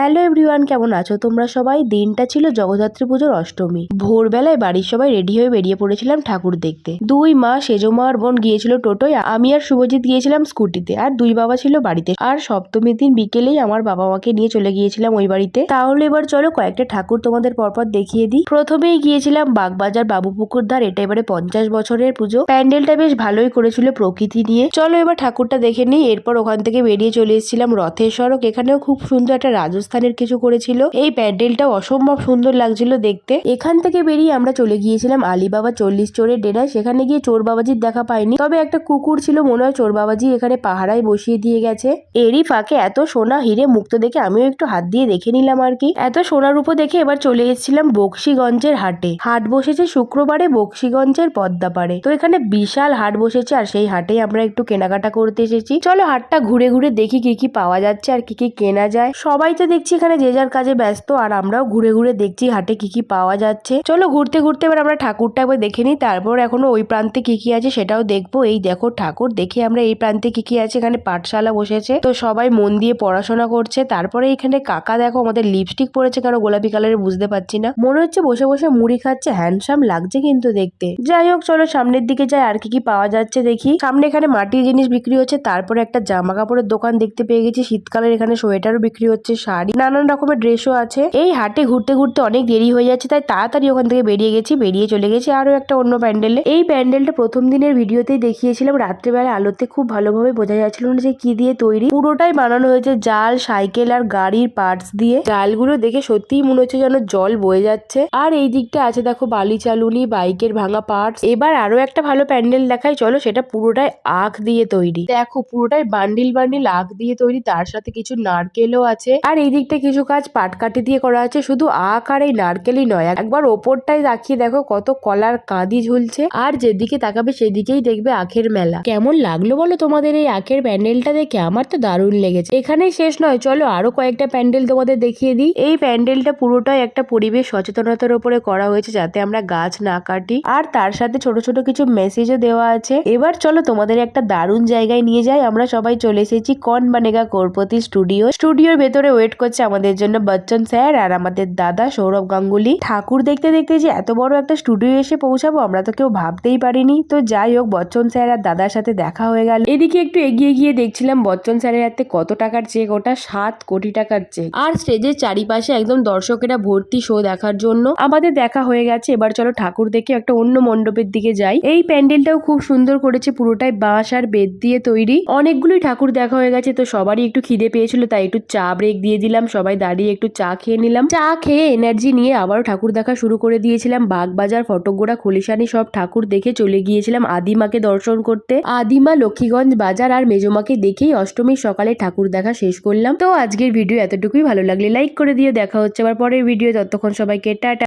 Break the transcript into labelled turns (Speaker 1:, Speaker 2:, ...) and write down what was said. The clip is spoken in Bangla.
Speaker 1: হ্যালো এভরিওয়ান, কেমন আছো তোমরা সবাই? দিনটা ছিল জগদ্ধাত্রী পুজোর অষ্টমী। ভোরবেলায় বাড়ির সবাই রেডি হয়ে বেরিয়ে পড়েছিলাম ঠাকুর দেখতে। দুই মা, সেজমা আর বোন গিয়েছিল টোটোয়, আমি আর শুভজিৎ গিয়েছিলাম স্কুটিতে, আর দুই বাবা ছিল বাড়িতে। আর সপ্তমীর দিন বিকেলেই আমার বাবা মাকে নিয়ে চলে গিয়েছিলাম ওই বাড়িতে। তাহলে এবার চলো কয়েকটা ঠাকুর তোমাদের পরপর দেখিয়ে দিই। প্রথমেই গিয়েছিলাম বাগবাজার বাবুপুকুর ধার। এটা এবারে 50 বছরের পুজো। প্যান্ডেলটা বেশ ভালোই করেছিল প্রকৃতি নিয়ে। চলো এবার ঠাকুরটা দেখে নিই। এরপর ওখান থেকে বেরিয়ে চলে এসেছিলাম রথের সড়ক। এখানেও খুব সুন্দর একটা রাজস্থানের কিছু করেছিল। এই প্যান্ডেলটাও অসম্ভব সুন্দর লাগছিল দেখতে। এখান থেকে বেরিয়ে আমরা চলে গিয়েছিলাম আলিবাবা 40 চোরের ডেরায়। সেখানে গিয়ে চোর বাবাজির দেখা পাইনি, তবে একটা কুকুর ছিল, মনে হয় চোর বাবাজি এখানে পাহারায় বসিয়ে দিয়ে গেছে। এরই ফাঁকে এত সোনা হিরে মুক্ত দেখে আমিও একটু হাত দিয়ে দেখে নিলাম আর কি। এত সোনার উপর দেখে এবার চলে এসেছিলাম বক্সিগঞ্জের হাটে। হাট বসেছে শুক্রবারে বক্সিগঞ্জের পদ্মাপাড়ে। তো এখানে বিশাল হাট বসেছে, আর সেই হাটেই আমরা একটু কেনাকাটা করতে এসেছি। চলো হাটটা ঘুরে ঘুরে দেখি কি কি পাওয়া যাচ্ছে আর কি কি কেনা যায়। সবাই তো দেখছি এখানে যে যার কাজে ব্যস্ত, আর আমরাও ঘুরে ঘুরে দেখছি হাটে কি কি পাওয়া যাচ্ছে। চলো ঘুরতে ঘুরতে এবার আমরা ঠাকুরটা একবার দেখে নিই, তারপর এখনো ওই প্রান্তে কি কি আছে সেটাও দেখবো। এই দেখো ঠাকুর, দেখে আমরা এই প্রান্তে কি কি আছে। এখানে পাঠশালা বসেছে, তো সবাই মন দিয়ে পড়াশোনা করছে। তারপরে এখানে কাকা দেখো আমাদের লিপস্টিক পরেছে কেন গোলাপি কালারের বুঝতে পারছি না, মনে হচ্ছে বসে বসে মুড়ি খাচ্ছে। হ্যান্ডসাম লাগছে কিন্তু দেখতে। যাই হোক চলো সামনের দিকে যাই, আর কি কি পাওয়া যাচ্ছে দেখি। সামনে এখানে মাটির জিনিস বিক্রি হচ্ছে, তারপরে একটা জামা কাপড়ের দোকান দেখতে পেয়ে গেছি। শীতকালের এখানে সোয়েটারও বিক্রি হচ্ছে, শাড়ি, নানান রকমের ড্রেসও আছে। এই হাটে ঘুরতে ঘুরতে অনেক দেরি হয়ে যাচ্ছে, তাই তাড়াতাড়ি ওখান থেকে বেরিয়ে চলে গেছি আরো একটা অন্য প্যান্ডেলে। এই প্যান্ডেলটা প্রথম দিনের ভিডিওতেই দেখিয়েছিলাম। রাত্রেবেলা আলোতে খুব ভালোভাবে বোঝা যাচ্ছিল না যে কি দিয়ে তৈরি। পুরোটাই বানানো হয়েছে জাল, সাইকেল আর গাড়ির পার্টস দিয়ে। জালগুলো দেখে সত্যিই মনে হচ্ছে যেন জল বয়ে যাচ্ছে। আর এই দিকটা আছে দেখো বালি চালুনি, বাইকের ভাঙা পার্টস। এবার আরো একটা ভালো প্যান্ডেল দেখাই চলো, সেটা পুরোটাই আখ দিয়ে তৈরি। দেখো পুরোটাই বান্ডিল বান্ডিল আখ দিয়ে তৈরি, তার সাথে কিছু নারকেলও আছে। আর এই দিকটা কিছু কাজ পাটকাঠি দিয়ে করা আছে। শুধু আখ আর এই নারকেলই নয়, একবার ওপরটাই তাকিয়ে দেখো কত কলার কাঁদি ঝুলছে। আর যেদিকে তাকাবে সেদিকেই দেখবে আখের মেলা। কেমন লাগলো বলো তোমাদের এই আখের প্যান্ডেলটা দেখে? আমার তো দারুণ লেগেছে। এখানেই শেষ নয়, চলো আরো কয়েকটা প্যান্ডেল তোমাদের দেখিয়ে দিই। এই প্যান্ডেলটা পুরোটাই একটা পরিবেশ সচেতনতার উপরে করা হয়েছে, যাতে আমরা গাছ না কাটি। আর তার সাথে ছোট ছোট কিছু মেসেজও দেওয়া আছে। এবার চলো তোমাদের একটা দারুণ জায়গায় নিয়ে যাই। আমরা সবাই চলে এসেছি কন বানেগা করোড়পতি স্টুডিওর ভেতরে ওয়েট করছে আমাদের জন্য বচ্চন স্যার আর আমাদের দাদা সৌরভ গাঙ্গুলি। ঠাকুর দেখতে দেখতে যে এত বড় একটা স্টুডিও এসে পৌঁছাবো আমরা তো কেউ ভাবতেই পারিনি। তো যাই হোক, বচ্চন স্যার আর দাদার সাথে দেখা হয়ে গেল। এদিকে একটু এগিয়ে গিয়ে দেখছিলাম বচ্চন স্যারের হাতে কত টাকার চেক, ওটা 7 কোটি টাকার চেক। আর স্টেজের চারিপাশে একদম দর্শকেরা ভর্তি শো দেখার জন্য। আমাদের দেখা হয়ে গেছে, এবার চলো ঠাকুর দেখে একটা অন্য মণ্ডপের দিকে যাই। এই প্যান্ডেলটাও খুব সুন্দর করেছে, পুরোটাই বাঁশ আর বেত দিয়ে তৈরি। অনেকগুলোই ঠাকুর দেখা হয়ে গেছে, তো সবারই একটু খিদে পেয়েছিল, তাই একটু চা ব্রেক দিয়ে দিলাম। সবাই দাঁড়িয়ে একটু চা খেয়ে নিলাম। চা খেয়ে এনার্জি নিয়ে আবারও ঠাকুর দেখা শুরু করে দিয়েছিলাম। বাগবাজার, ফটকগোড়া, খলিশানি সব ঠাকুর দেখে চলে গিয়েছিলাম আদিমাকে দর্শন করতে। আদিমা, লক্ষ্মীগঞ্জ বাজার আর মেজমাকে দেখেই অষ্টমীর সকালে ঠাকুর দেখা শেষ করলাম। তো আজকের ভিডিও এতটুকুই। ভালো লাগলে লাইক করে দিয়ে দেখা হচ্ছে আবার পরের ভিডিও। ততক্ষণ সবাইকে টাটা।